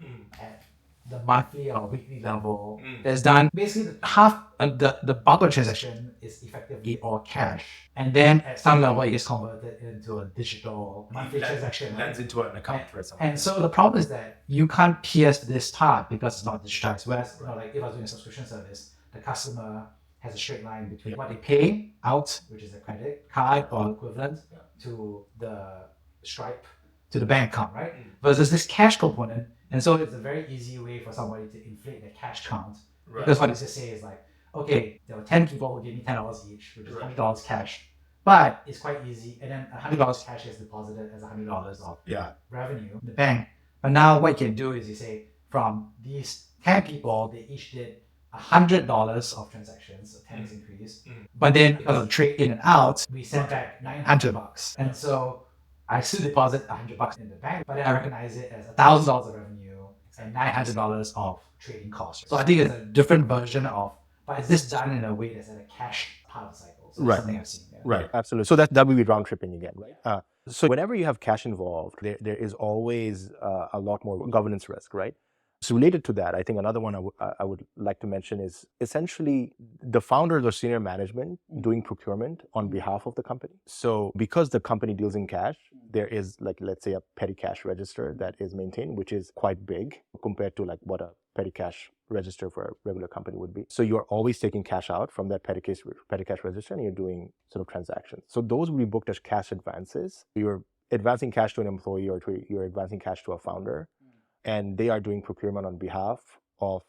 at the monthly or weekly level that's done. Basically, half the bulk of the transaction is effectively all cash, and then at some level it is converted into a digital monthly transaction. Lands into an account or something. And so the problem is that you can't pierce this part because it's not digitized. Whereas, like if I was doing a subscription service, the customer has a straight line between what they pay out, which is a credit card or equivalent, to the Stripe, to the bank account, right? Versus this cash component. And so it's a very easy way for somebody to inflate their cash count. Because what they just say is like, okay, there were 10 people who gave me $10 each, which is $100 cash. But it's quite easy. And then $100 cash is deposited as $100 of revenue in the bank. But now what you can do is you say from these 10 people, they each did $100 of transactions, so 10 is increase. But then because of trade in and out, we sent back $900. And so I still deposit $100 in the bank, but then I recognize it as $1,000 of revenue and $900 of trading costs. So I think it's a different version of, but it's just done in a way that's at a cash part of the cycle. So that's something I've seen. Yeah. Right, absolutely. So that would be round tripping again, right? So whenever you have cash involved, there is always a lot more governance risk, right? So related to that, I think another one I would like to mention is essentially the founders or senior management doing procurement on behalf of the company. So because the company deals in cash, there is like, let's say a petty cash register that is maintained, which is quite big compared to like what a petty cash register for a regular company would be. So you're always taking cash out from that petty cash register and you're doing sort of transactions. So those will be booked as cash advances. You're advancing cash to an employee or you're advancing cash to a founder, and they are doing procurement on behalf of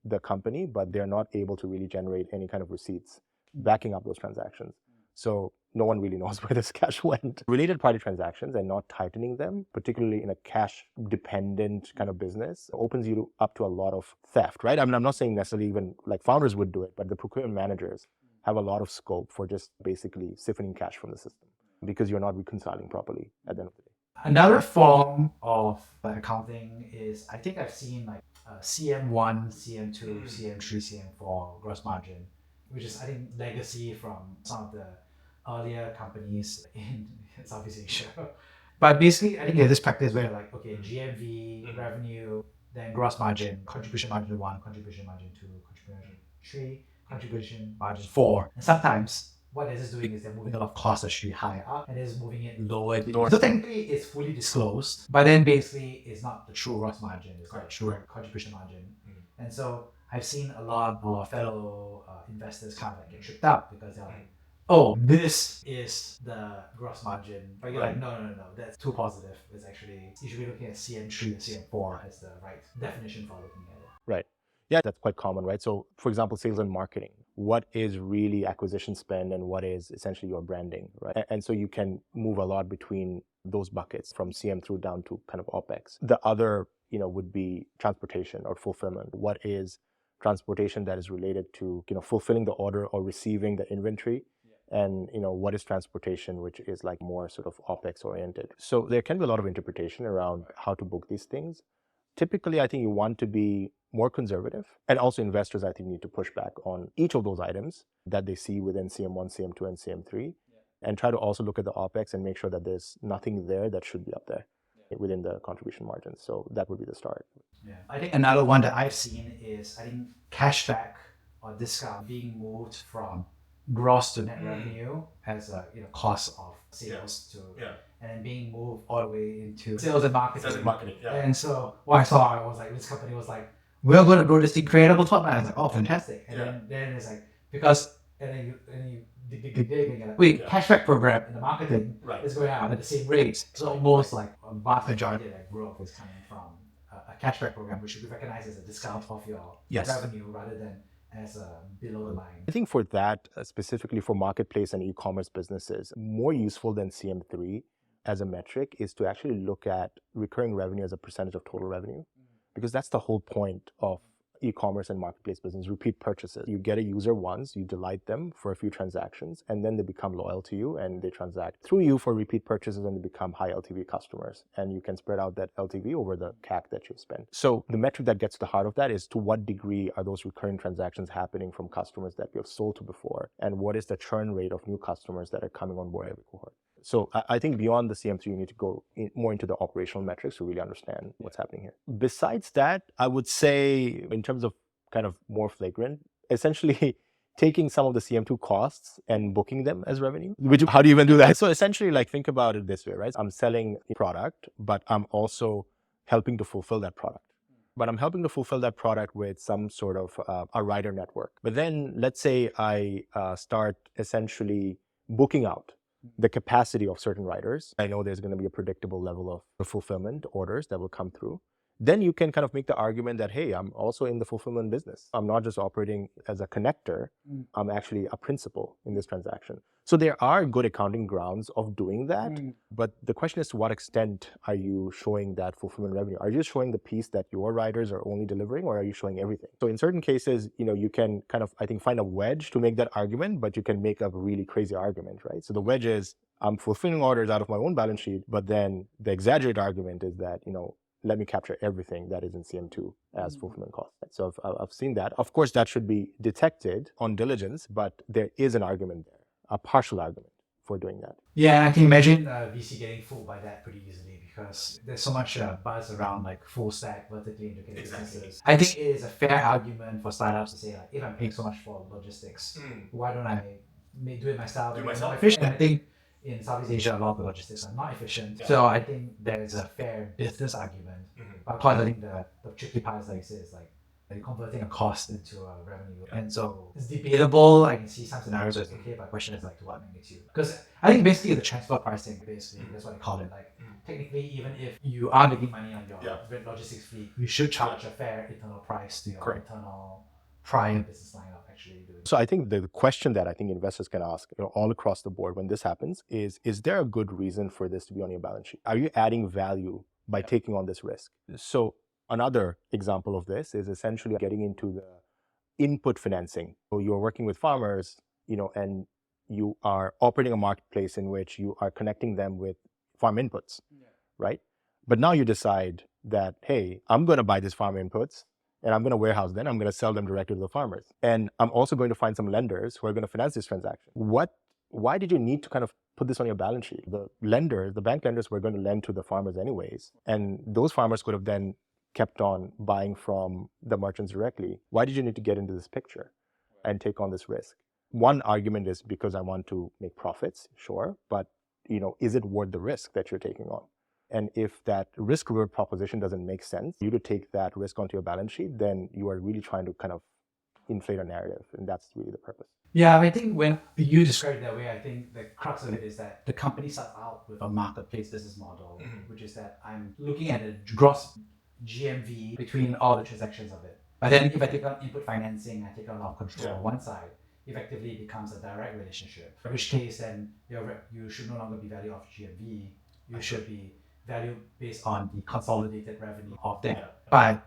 the company, but they're not able to really generate any kind of receipts backing up those transactions. So no one really knows where this cash went. Related party transactions and not tightening them, particularly in a cash dependent kind of business, opens you up to a lot of theft, right? I mean, I'm not saying necessarily even like founders would do it, but the procurement managers have a lot of scope for just basically siphoning cash from the system because you're not reconciling properly at the end of the day. Another form of accounting is, I think I've seen like CM1, CM2, CM3, CM4 gross margin, which is I think legacy from some of the earlier companies in Southeast Asia. But basically, I think there's this practice where like, okay, GMV, revenue, then gross margin, contribution margin 1, contribution margin 2, contribution margin 3, contribution margin 4. And sometimes what this is doing is they're moving a lot of costs actually higher up and is moving it lower. So technically it's fully disclosed, but then basically it's not the true gross margin, it's not the true contribution margin. And so I've seen a lot of fellow investors kind of like get tripped up because they're like, oh, this is the gross margin. But you're like, no, that's too positive. It's actually, you should be looking at CM3 or CM4 as the right definition for looking at it. Right. Yeah, that's quite common, right? So for example, sales and marketing, what is really acquisition spend and what is essentially your branding, right? And so you can move a lot between those buckets from CM through down to kind of OpEx. The other, would be transportation or fulfillment. What is transportation that is related to, fulfilling the order or receiving the inventory? And what is transportation, which is like more sort of OpEx oriented. So there can be a lot of interpretation around how to book these things. Typically, I think you want to be more conservative, and also investors, I think, need to push back on each of those items that they see within CM1, CM2, and CM3, and try to also look at the OpEx and make sure that there's nothing there that should be up there within the contribution margin. So that would be the start. Yeah, I think another one that I've seen is I think cashback or discount being moved from gross to net revenue as a cost of sales to and then being moved all the way into sales and marketing. And so what I saw, I was like, this company was like, we're going to grow this incredible top line. I was like, oh, fantastic. And then it's like, because, and then you dig, and you're like, wait, cashback program in the marketing is going out at the same rate. So almost like a vast majority of that growth is coming from a cashback program, which should be recognized as a discount of your revenue rather than as a below the line. I think for that, specifically for marketplace and e-commerce businesses, more useful than CM3 as a metric is to actually look at recurring revenue as a percentage of total revenue, because that's the whole point of e-commerce and marketplace business, repeat purchases. You get a user once, you delight them for a few transactions, and then they become loyal to you and they transact through you for repeat purchases and they become high LTV customers. And you can spread out that LTV over the CAC that you've spent. So the metric that gets to the heart of that is to what degree are those recurring transactions happening from customers that you have sold to before? And what is the churn rate of new customers that are coming on board every cohort? So I think beyond the CM3, you need to go more into the operational metrics to really understand what's happening here. Besides that, I would say in terms of kind of more flagrant, essentially taking some of the CM2 costs and booking them as revenue. How do you even do that? So essentially, like, think about it this way, right? I'm selling a product, but I'm also helping to fulfill that product. But I'm helping to fulfill that product with some sort of a rider network. But then let's say I start essentially booking out the capacity of certain riders. I know there's going to be a predictable level of fulfillment orders that will come through. then you can kind of make the argument that, hey, I'm also in the fulfillment business. I'm not just operating as a connector. I'm actually a principal in this transaction. So there are good accounting grounds of doing that. But the question is, to what extent are you showing that fulfillment revenue? Are you just showing the piece that your riders are only delivering, or are you showing everything? So in certain cases, you can kind of, I think, find a wedge to make that argument, but you can make a really crazy argument, right? So the wedge is, I'm fulfilling orders out of my own balance sheet, but then the exaggerated argument is that, let me capture everything that is in CM2 as fulfillment cost. So I've seen that. Of course, that should be detected on diligence, but there is an argument there, a partial argument for doing that. Yeah, I can imagine VC getting fooled by that pretty easily because there's so much buzz around like full stack, vertically integrated businesses. I think it is a fair argument for startups to say, like, if I'm paying so much for logistics, why don't I do it myself? Do myself efficient? I think in Southeast Asia, a lot of the logistics are not efficient. Yeah. So I think there's a fair business argument. But of course, I think the tricky part is, like you say, is like you're converting a cost into a revenue. Yeah. And so it's debatable. I can see some scenarios where it's okay, but the question is, like, to what magnitude? Because I think basically the transfer pricing, basically, that's what they call it. Like, technically, even if you are making money on your logistics fleet, you should charge a fair internal price to your internal prior business line of actually doing. So I think the question that I think investors can ask, all across the board when this happens is there a good reason for this to be on your balance sheet? Are you adding value by taking on this risk? So another example of this is essentially getting into the input financing. So you're working with farmers, and you are operating a marketplace in which you are connecting them with farm inputs, right? But now you decide that, hey, I'm going to buy these farm inputs, and I'm going to warehouse them. I'm going to sell them directly to the farmers. And I'm also going to find some lenders who are going to finance this transaction. Why did you need to kind of put this on your balance sheet? The bank lenders were going to lend to the farmers anyways. And those farmers could have then kept on buying from the merchants directly. Why did you need to get into this picture and take on this risk? One argument is because I want to make profits, sure. But, is it worth the risk that you're taking on? And if that risk-reward proposition doesn't make sense, you to take that risk onto your balance sheet, then you are really trying to kind of inflate a narrative. And that's really the purpose. Yeah, I think when you describe it that way, I think the crux of it is that the company starts out with a marketplace business model, which is that I'm looking at a gross GMV between all the transactions of it. But then if I take on input financing, I take on a lot of control on one side, effectively it becomes a direct relationship. In which case, then you should no longer be valued off GMV. You should be value based on the consolidated revenue of them. But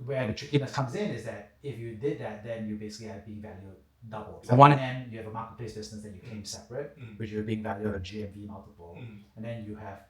where the trickiness comes in is that if you did that, then you basically are being valued double. On one hand, you have a marketplace business that you claim separate, which you're being valued at a GMV multiple. And then you have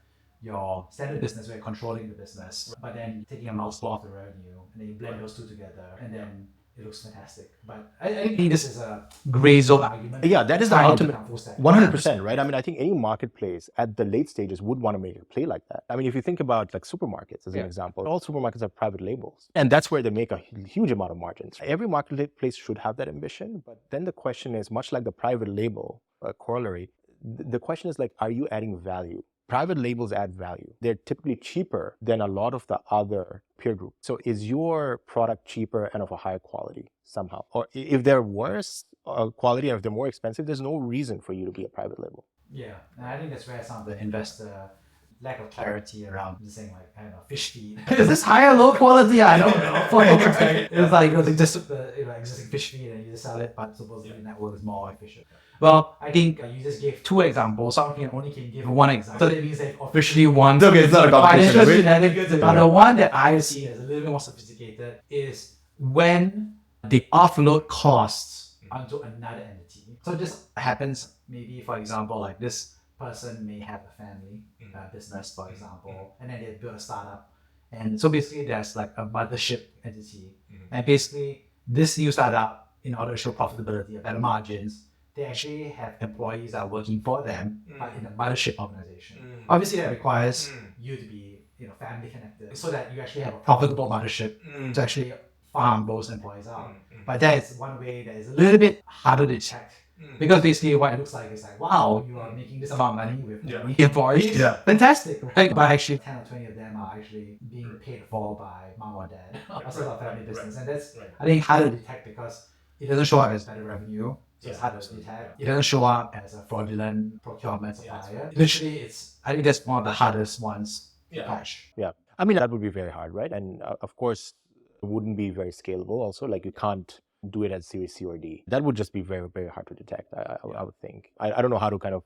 your standard business where you're controlling the business, but then taking a multiple of the revenue, and then you blend those two together, and then it looks fantastic. But I think this is a gray zone argument. Yeah, that is the ultimate 100%, right? I mean, I think any marketplace at the late stages would want to make a play like that. I mean, if you think about like supermarkets as an example, all supermarkets have private labels, and that's where they make a huge amount of margins. Every marketplace should have that ambition, but then the question is, much like the private label corollary, the question is like, are you adding value? Private labels add value. They're typically cheaper than a lot of the other peer group. So is your product cheaper and of a higher quality somehow? Or if they're worse quality and if they're more expensive, there's no reason for you to be a private label. Yeah, and I think that's where some of the investor lack of clarity around saying like, I don't know, fish feed. Is this high or low quality? I don't know. It's like you just took the existing fish feed and you just sell it, but supposedly the network is more efficient. Well, I think you just gave two examples. Some only can give one example. So that means they've officially won. Okay, it's not a competition. Financial shenanigans. But the one that I see as a little bit more sophisticated is when they offload costs onto another entity. So this happens maybe, for example, like this person may have a family business, for example, and then they build a startup. And so basically there's like a mothership entity. And basically this new startup, in order to show profitability or better margins, they actually have employees that are working for them in a mothership organization. Obviously that requires you to be family connected so that you actually have a profitable mothership to actually farm those employees out. But that is one way that is a little bit harder to check. Because basically what it looks like is like, wow, you are making this amount of money with employees. Yeah. Fantastic, right? But actually 10 or 20 of them are actually being paid for by mom or dad or sort of family business. And that's, I think, harder to detect because it doesn't show up as better revenue. So it's harder to detect. It doesn't show up as a fraudulent procurement supplier. Eventually, I think that's one of the hardest ones to patch. Yeah. I mean, that would be very hard, right? And of course, it wouldn't be very scalable also. Like you can't do it at Series C or D. That would just be very, very hard to detect, I would think. I don't know how to kind of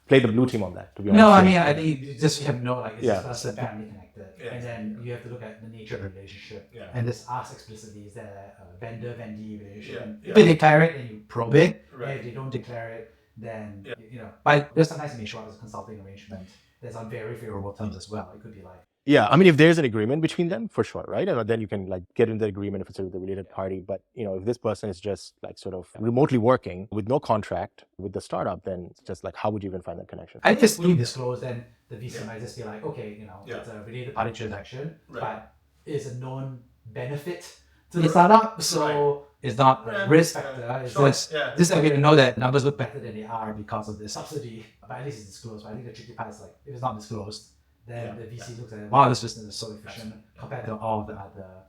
play the blue team on that, to be honest. No, I mean, I think you just have to know, like, it's Yeah. just family connected. Yeah, And then you have to look at the nature of the relationship. Yeah. And just ask explicitly, is there a vendor-vendee relationship? Yeah, And yeah. if they declare it, then you probe it. Right. And if they don't declare it, then, Yeah. you know. But there's sometimes you may show up as a consulting arrangement. There's on very favorable terms as well. It could be like, Yeah, I mean, if there's an agreement between them, for sure, right? And then you can like get in the agreement if it's with the related party. But you know, if this person is just like sort of remotely working with no contract with the startup, then it's just like, how would you even find that connection? I think it's fully disclosed, then the VC might just be like, okay, you know, Yeah. it's a related party transaction, Right. but it's a known benefit to the startup, so it's not a Yeah. risk factor. It's Sure. just Yeah. just that we know that numbers look better than they are because of the subsidy, but at least it's disclosed. But I think the tricky part is like, if it's not disclosed, then Yeah. the VC looks at it, wow, this business is so efficient compared to all of the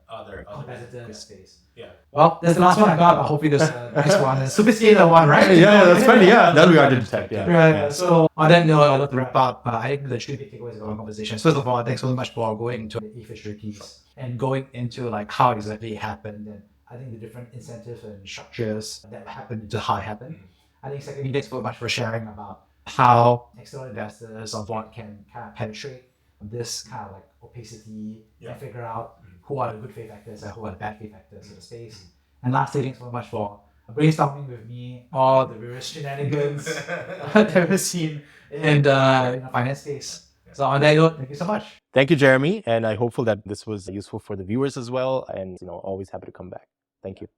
other competitors in the space. Yeah. Well, that's the last one I got, but hopefully there's a next one. A sophisticated one, right? Yeah, that's funny. Yeah, that'll be hard to detect. Yeah. Right. Yeah. So on that note, I'd love to wrap up. I think the three big takeaways of our conversation. First of all, thanks so much for going into the eFishery piece and going into like how exactly it happened, and I think the different incentives and structures that happened to how it happened. I think secondly, thanks so much for sharing about how external investors on board can kind of penetrate this kind of like opacity and figure out who are the good faith actors and who are the bad faith actors in the space. And lastly, thanks so much for brainstorming with me all the various shenanigans that we've seen in the finance space. So on that note, thank you so much. Thank you, Jeremy. And I'm hopeful that this was useful for the viewers as well. And, you know, always happy to come back. Thank you.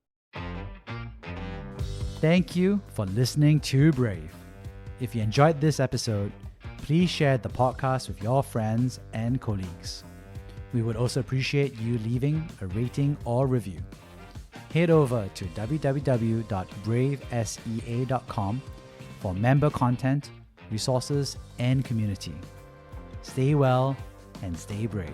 Thank you for listening to Brave. If you enjoyed this episode, please share the podcast with your friends and colleagues. We would also appreciate you leaving a rating or review. Head over to www.bravesea.com for member content, resources, and community. Stay well and stay brave.